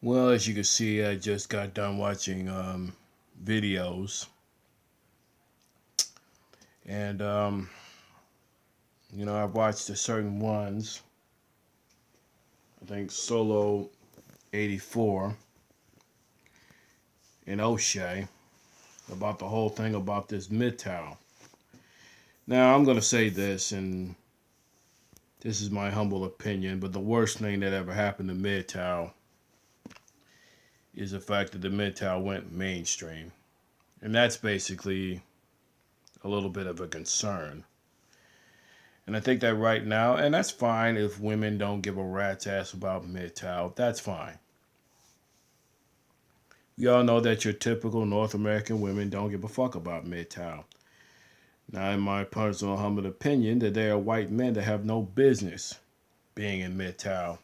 Well, as you can see, I just got done watching videos, and I've watched the certain ones. I think Solo 84 and O'Shea about the whole thing about this MGTOW. Now, I'm gonna say this, and this is my humble opinion, but the worst thing that ever happened to MGTOW is the fact that the MGTOW went mainstream, and that's basically a little bit of a concern. And I think that right now, and that's fine if women don't give a rat's ass about MGTOW, that's fine. We all know that your typical North American women don't give a fuck about MGTOW. Now, in my personal humble opinion, that they are white men that have no business being in MGTOW.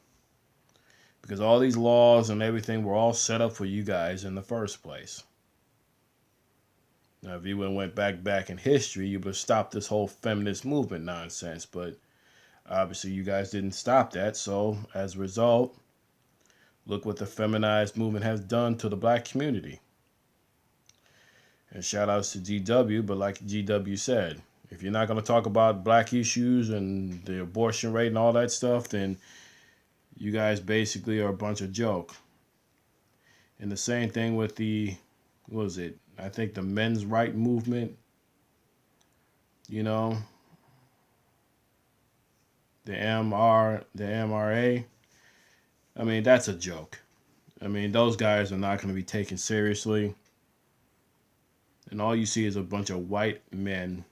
Because all these laws and everything were all set up for you guys in the first place. Now, if you went back in history, you would have stopped this whole feminist movement nonsense. But obviously, you guys didn't stop that. So, as a result, look what the feminized movement has done to the black community. And shout outs to GW, but like GW said, if you're not going to talk about black issues and the abortion rate and all that stuff, then you guys basically are a bunch of joke. And the same thing with what was it? I think the men's right movement, you know, the MRA. I mean, that's a joke. I mean, those guys are not going to be taken seriously. And all you see is a bunch of white men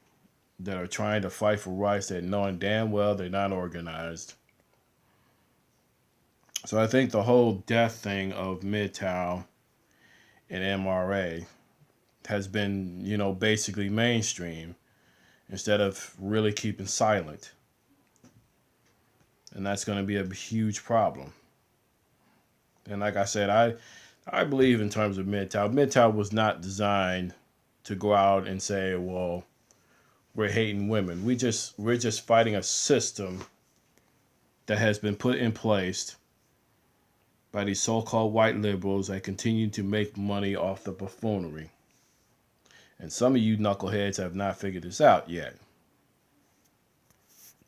that are trying to fight for rights that knowing damn well they're not organized. So I think the whole death thing of MGTOW and MRA has been, basically mainstream instead of really keeping silent. And that's going to be a huge problem. And like I said, I believe in terms of MGTOW. MGTOW was not designed to go out and say, well, we're hating women. We're just fighting a system that has been put in place by these so-called white liberals that continue to make money off the buffoonery. And some of you knuckleheads have not figured this out yet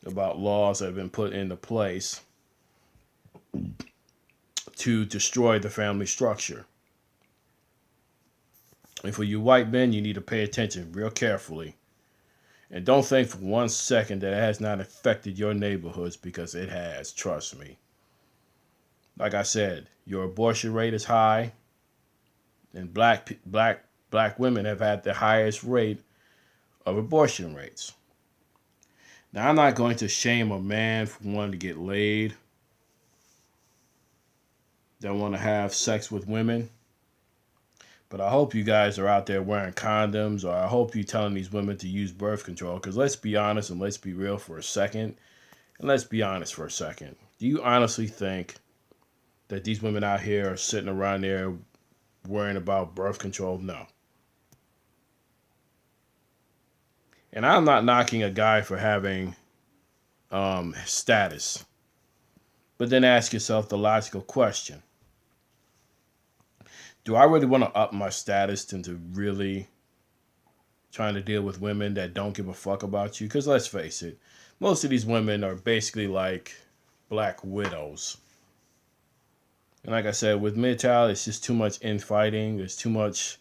about laws that have been put into place to destroy the family structure. And for you white men, you need to pay attention real carefully. And don't think for 1 second that it has not affected your neighborhoods, because it has, trust me. Like I said, your abortion rate is high, and black women have had the highest rate of abortion rates. Now, I'm not going to shame a man for wanting to get laid, that want to have sex with women. But I hope you guys are out there wearing condoms, or I hope you're telling these women to use birth control. Because let's be honest and let's be real for a second. And let's be honest for a second. Do you honestly think that these women out here are sitting around there worrying about birth control? No. And I'm not knocking a guy for having status. But then ask yourself the logical question. Do I really want to up my status into really trying to deal with women that don't give a fuck about you? Because let's face it, most of these women are basically like black widows. And like I said, with MGTOW, it's just too much infighting. There's too much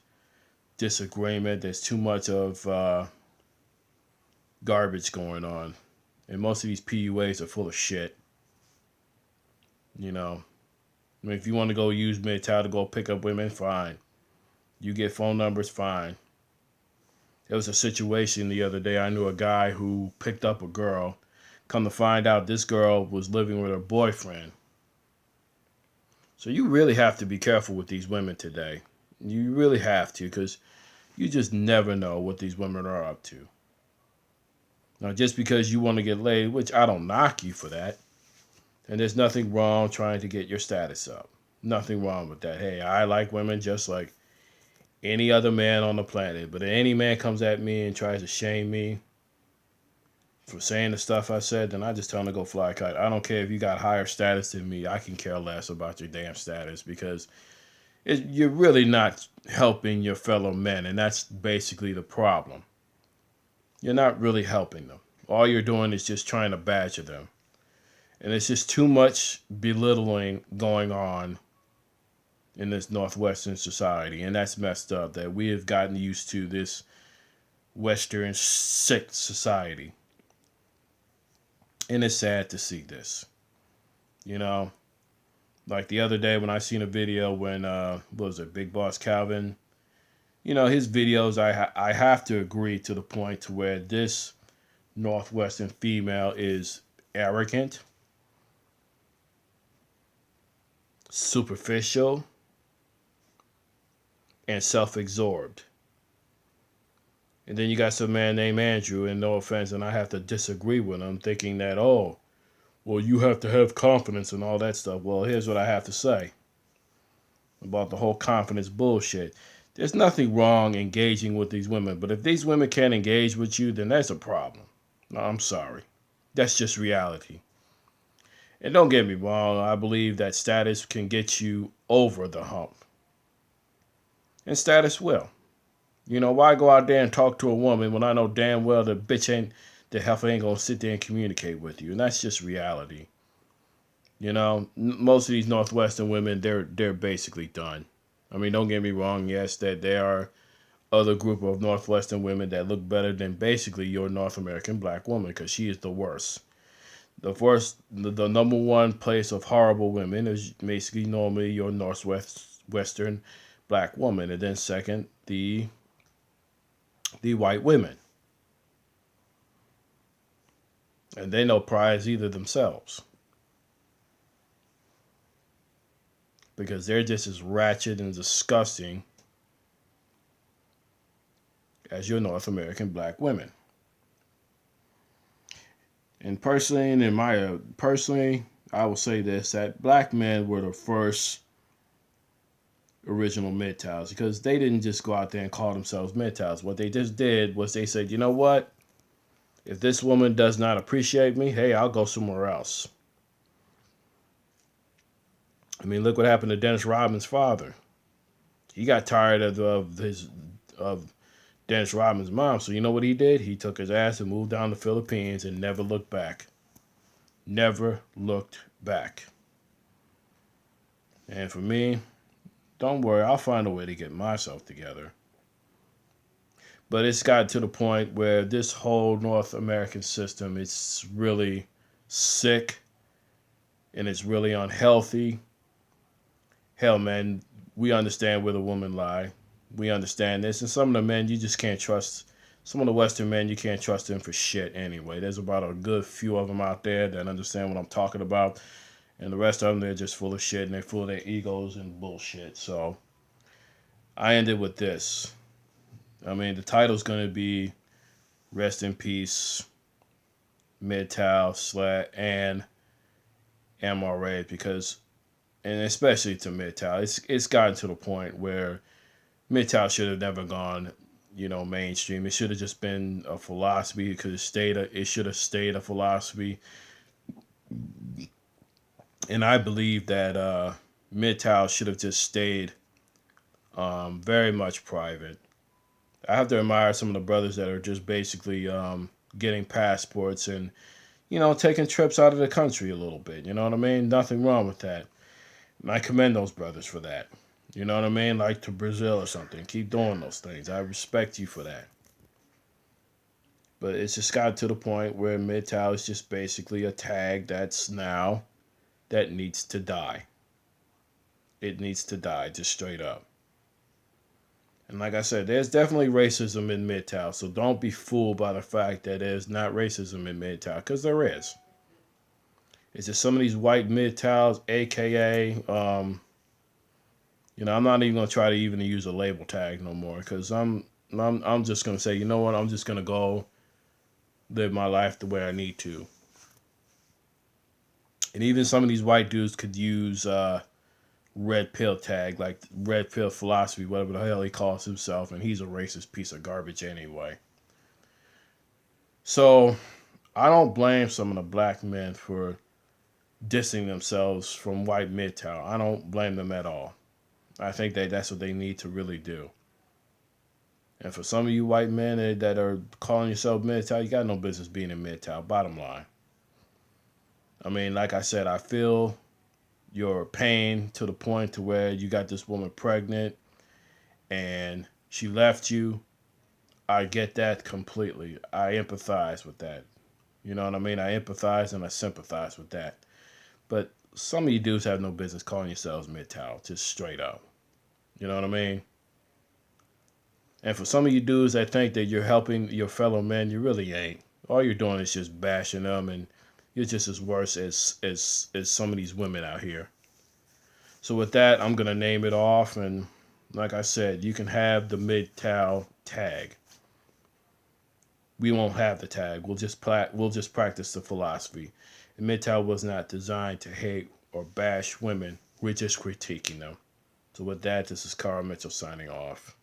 disagreement. There's too much of garbage going on. And most of these PUAs are full of shit. I mean, if you want to go use MGTOW to go pick up women, fine. You get phone numbers, fine. There was a situation the other day. I knew a guy who picked up a girl. Come to find out, this girl was living with her boyfriend. So you really have to be careful with these women today. You really have to, because you just never know what these women are up to. Now, just because you want to get laid, which I don't knock you for that, and there's nothing wrong trying to get your status up. Nothing wrong with that. Hey, I like women just like any other man on the planet. But if any man comes at me and tries to shame me for saying the stuff I said, then I just tell them to go fly a kite. I don't care if you got higher status than me. I can care less about your damn status because you're really not helping your fellow men, and that's basically the problem. You're not really helping them. All you're doing is just trying to badger them. And it's just too much belittling going on in this Northwestern society. And that's messed up, that we have gotten used to this Western sick society. And it's sad to see this. You know, like the other day when I seen a video when, what was it, Big Boss Calvin? You know, his videos, I have to agree to the point to where this Northwestern female is arrogant, superficial, and self-absorbed. And then you got some man named Andrew, and no offense, and I have to disagree with him, thinking that, oh, well, you have to have confidence and all that stuff. Well, here's what I have to say about the whole confidence bullshit. There's nothing wrong engaging with these women, but if these women can't engage with you, then that's a problem. No, I'm sorry. That's just reality. And don't get me wrong, I believe that status can get you over the hump. And status will. You know, why go out there and talk to a woman when I know damn well the heifer ain't gonna sit there and communicate with you? And that's just reality. You know, most of these Northwestern women, they're basically done. I mean, don't get me wrong, yes, that there are other group of Northwestern women that look better than basically your North American black woman, because she is the worst. The number one place of horrible women is basically normally your Northwestern black woman, and then second, the white women. And they no prize either themselves. Because they're just as ratchet and disgusting as your North American black women. And personally, I will say this, that black men were the first original MGTOWs, because they didn't just go out there and call themselves MGTOWs. What they just did was they said, you know what? If this woman does not appreciate me, hey, I'll go somewhere else. I mean, look what happened to Dennis Rodman's father. He got tired of Dennis Rodman's mom, so you know what he did? He took his ass and moved down to the Philippines and never looked back. Never looked back. And for me, don't worry, I'll find a way to get myself together. But it's got to the point where this whole North American system is really sick and it's really unhealthy. Hell, man, we understand where the women lie. We understand this. And some of the men, you just can't trust. Some of the Western men, you can't trust them for shit anyway. There's about a good few of them out there that understand what I'm talking about. And the rest of them, they're just full of shit, and they're full of their egos and bullshit. So I ended with this. I mean, the title's going to be Rest in Peace, MGTOW and MRA, because, and especially to MGTOW, it's gotten to the point where MGTOW should have never gone, mainstream. It should have just been a philosophy. It should have stayed a philosophy. And I believe that MGTOW should have just stayed very much private. I have to admire some of the brothers that are just basically getting passports and, taking trips out of the country a little bit. You know what I mean? Nothing wrong with that. And I commend those brothers for that. You know what I mean? Like to Brazil or something. Keep doing those things. I respect you for that. But it's just got to the point where MGTOW is just basically a tag that needs to die. It needs to die, just straight up. And like I said, there's definitely racism in MGTOW, so don't be fooled by the fact that there's not racism in MGTOW, because there is. It's just some of these white MGTOWs, aka, I'm not even gonna try to even use a label tag no more, because I'm just gonna say, you know what, I'm just gonna go live my life the way I need to. And even some of these white dudes could use red pill tag, like red pill philosophy, whatever the hell he calls himself, and he's a racist piece of garbage anyway. So I don't blame some of the black men for dissing themselves from white MGTOW. I don't blame them at all. I think that that's what they need to really do. And for some of you white men that are calling yourself MGTOW, you got no business being in MGTOW. Bottom line. I mean, like I said, I feel your pain to the point to where you got this woman pregnant and she left you. I get that completely. I empathize with that. You know what I mean? I empathize and I sympathize with that. But some of you dudes have no business calling yourselves MGTOW, just straight up. You know what I mean? And for some of you dudes that think that you're helping your fellow men, you really ain't. All you're doing is just bashing them, and you're just as worse as some of these women out here. So with that, I'm gonna name it off, and like I said, you can have the MGTOW tag. We won't have the tag. We'll just practice the philosophy. And MGTOW was not designed to hate or bash women. We're just critiquing them. So with that, this is Carl Mitchell signing off.